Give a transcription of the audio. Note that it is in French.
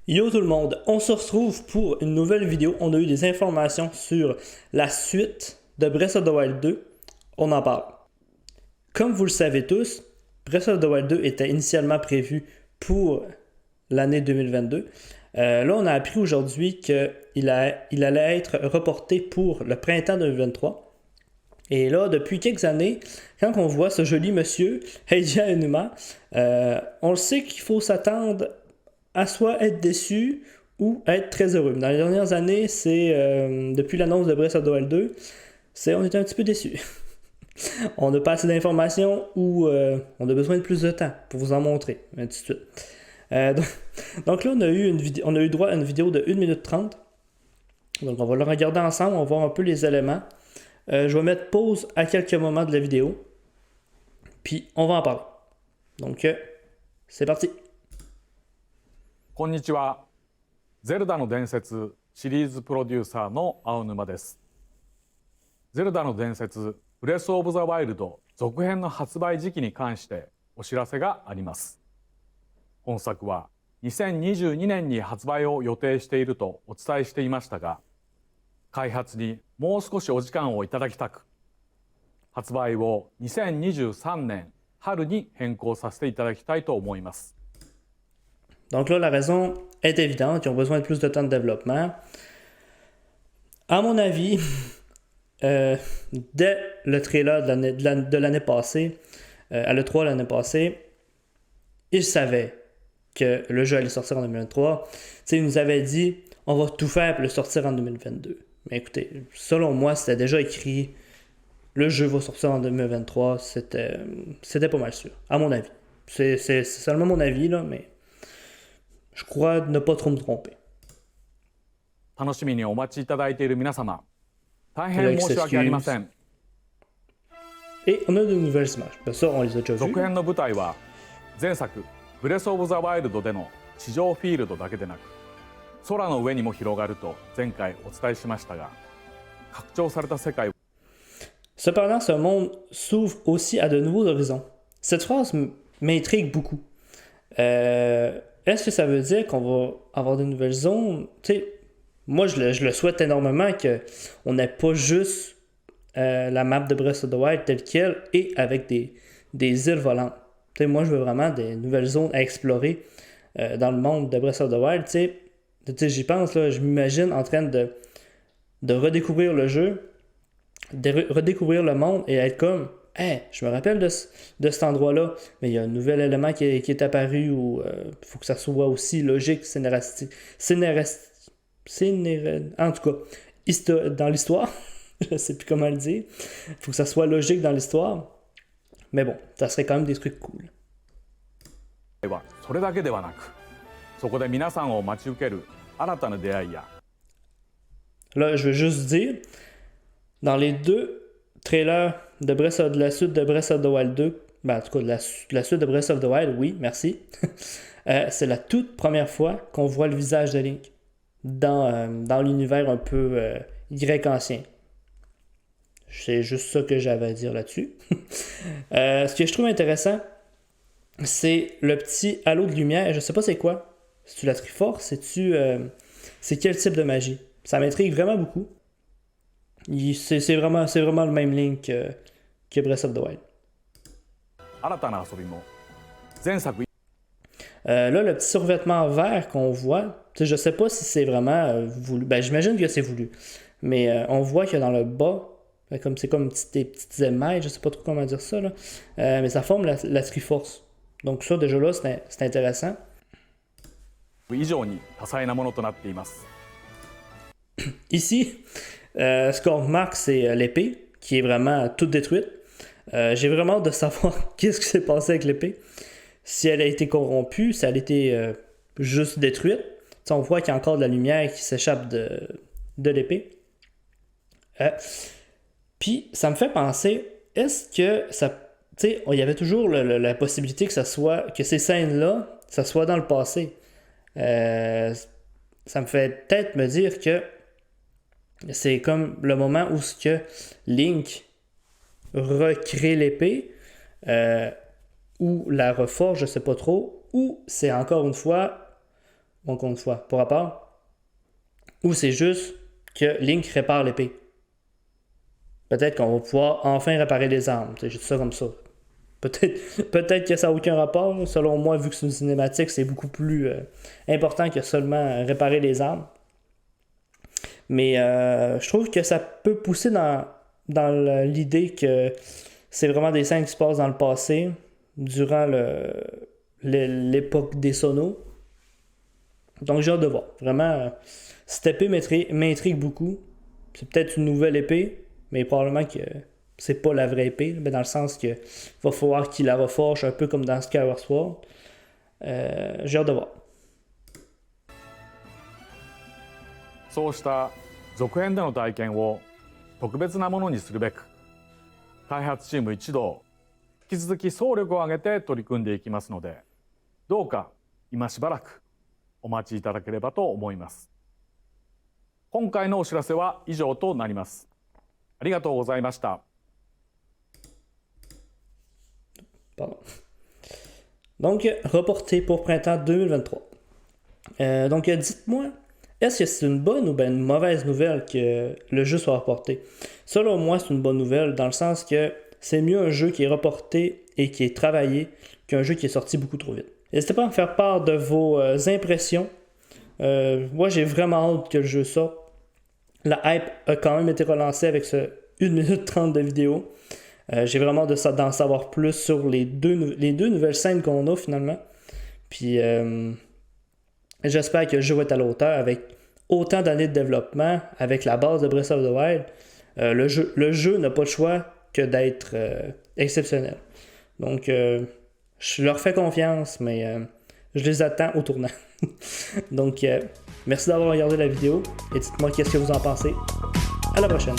Yo tout le monde, on se retrouve pour une nouvelle vidéo. On a eu des informations sur la suite de Breath of the Wild 2. On en parle. Comme vous le savez tous, Breath of the Wild 2 était initialement prévu pour l'année 2022. Là, on a appris aujourd'hui qu'il allait être reporté pour le printemps 2023. Et là, depuis quelques années, quand on voit ce joli monsieur, Eiji Aonuma, on le sait qu'il faut s'attendre à soit être déçu ou être très heureux. Dans les dernières années, depuis l'annonce de Breath of the Wild 2, on était un petit peu déçus. On n'a pas assez d'informations ou on a besoin de plus de temps pour vous en montrer, ainsi de suite. Donc là, on a eu droit à une vidéo de 1 minute 30. Donc on va le regarder ensemble, on va voir un peu les éléments. Je vais mettre pause à quelques moments de la vidéo, puis on va en parler. Donc, c'est parti. こんにちは。ゼルダの伝説シリーズプロデューサーの青沼です。ゼルダの伝説ブレスオブザワイルド続編の発売時期に関してお知らせがあります。本作は2022年に発売を予定しているとお伝えしていましたが、開発にもう少しお時間をいただきたく、発売を2023年春に変更させていただきたいと思います。Donc là, la raison est évidente, ils ont besoin de plus de temps de développement. À mon avis, dès le trailer de l'année passée, à l'E3 l'année passée, ils savaient que le jeu allait sortir en 2023. Ils nous avaient dit, on va tout faire pour le sortir en 2022. Mais écoutez, selon moi, c'était déjà écrit, le jeu va sortir en 2023, c'était pas mal sûr, à mon avis. C'est seulement mon avis, là, mais je crois ne pas trop me tromper. 楽しみにお待ちいただいている皆様、大変申し訳ありません。Et on a de nouvelles images. Ça, on les a déjà vues. 続編の舞台は前作ブレスオブザワイルドでの地上フィールドだけでなく、空の上にも広がると前回お伝えしましたが、拡張された世界。Cependant, ce monde s'ouvre aussi à de nouveaux horizons. Cette phrase m'intrigue beaucoup. Est-ce que ça veut dire qu'on va avoir de nouvelles zones? Moi, je le souhaite énormément qu'on n'ait pas juste la map de Breath of the Wild telle qu'elle et avec des îles volantes. Moi, je veux vraiment des nouvelles zones à explorer dans le monde de Breath of the Wild. J'y pense, là, je m'imagine en train de redécouvrir le jeu, de redécouvrir le monde et être comme hey, je me rappelle de cet endroit-là, mais il y a un nouvel élément qui est apparu où il faut que ça soit aussi logique, en tout cas, dans l'histoire, je ne sais plus comment le dire, il faut que ça soit logique dans l'histoire, mais bon, ça serait quand même des trucs cool. それだけではなく、そこで皆さんを待ち受ける新たな出会いや。Là, je veux juste dire, dans les deux trailers de la suite de Breath of the Wild 2, en tout cas de la suite de Breath of the Wild, oui, merci. C'est la toute première fois qu'on voit le visage de Link dans l'univers un peu grec ancien. C'est juste ça que j'avais à dire là-dessus. Ce que je trouve intéressant, c'est le petit halo de lumière. Je sais pas c'est quoi. C'est-tu la Triforce? C'est quel type de magie? Ça m'intrigue vraiment beaucoup. C'est vraiment le même Link que Breath of the Wild. Là, le petit survêtement vert qu'on voit, je sais pas si c'est vraiment voulu. Ben, j'imagine que c'est voulu. Mais on voit que dans le bas, c'est comme des petites émailles, je sais pas trop comment dire ça, là. Mais ça forme la Triforce. Donc ça, déjà là, c'est intéressant. Ici, ce qu'on remarque, c'est l'épée, qui est vraiment toute détruite. J'ai vraiment hâte de savoir qu'est-ce qui s'est passé avec l'épée. Si elle a été corrompue, si elle a été juste détruite. On voit qu'il y a encore de la lumière qui s'échappe de l'épée. Puis, ça me fait penser, est-ce que ça... il y avait toujours la possibilité que ces scènes-là, ça soit dans le passé. Ça me fait peut-être me dire que c'est comme le moment où ce que Link recrée l'épée ou la reforge, je sais pas trop, ou c'est encore une fois encore une fois, pour rapport. Ou c'est juste que Link répare l'épée. Peut-être qu'on va pouvoir enfin réparer les armes. J'ai dit ça comme ça. Peut-être que ça n'a aucun rapport. Selon moi, vu que c'est une cinématique, c'est beaucoup plus important que seulement réparer les armes. Mais je trouve que ça peut pousser dans l'idée que c'est vraiment des scènes qui se passent dans le passé, durant l'époque des Sonos. Donc j'ai hâte de voir. Vraiment, cette épée m'intrigue beaucoup. C'est peut-être une nouvelle épée, mais probablement que c'est pas la vraie épée, mais dans le sens que va falloir qu'il la reforge un peu comme dans Skyward Sword. J'ai hâte de voir. そうした続編での体験を特別なものにするべく、開発チーム一同引き続き総力を挙げて取り組んでいきますので、どうか今しばらくお待ちいただければと思います。今回のお知らせは以上となります。ありがとうございました。Pardon. Donc, reporté pour printemps 2023. Donc, dites-moi, est-ce que c'est une bonne ou bien une mauvaise nouvelle que le jeu soit reporté? Selon moi, c'est une bonne nouvelle dans le sens que c'est mieux un jeu qui est reporté et qui est travaillé qu'un jeu qui est sorti beaucoup trop vite. N'hésitez pas à me faire part de vos impressions. Moi, j'ai vraiment hâte que le jeu sorte. La hype a quand même été relancée avec ce 1 minute 30 de vidéo. J'ai vraiment d'en savoir plus sur les deux nouvelles scènes qu'on a finalement. Puis j'espère que le jeu va être à la hauteur avec autant d'années de développement, avec la base de Breath of the Wild. Le jeu n'a pas le choix que d'être exceptionnel. Donc je leur fais confiance, mais je les attends au tournant. Donc merci d'avoir regardé la vidéo et dites-moi qu'est-ce que vous en pensez. À la prochaine.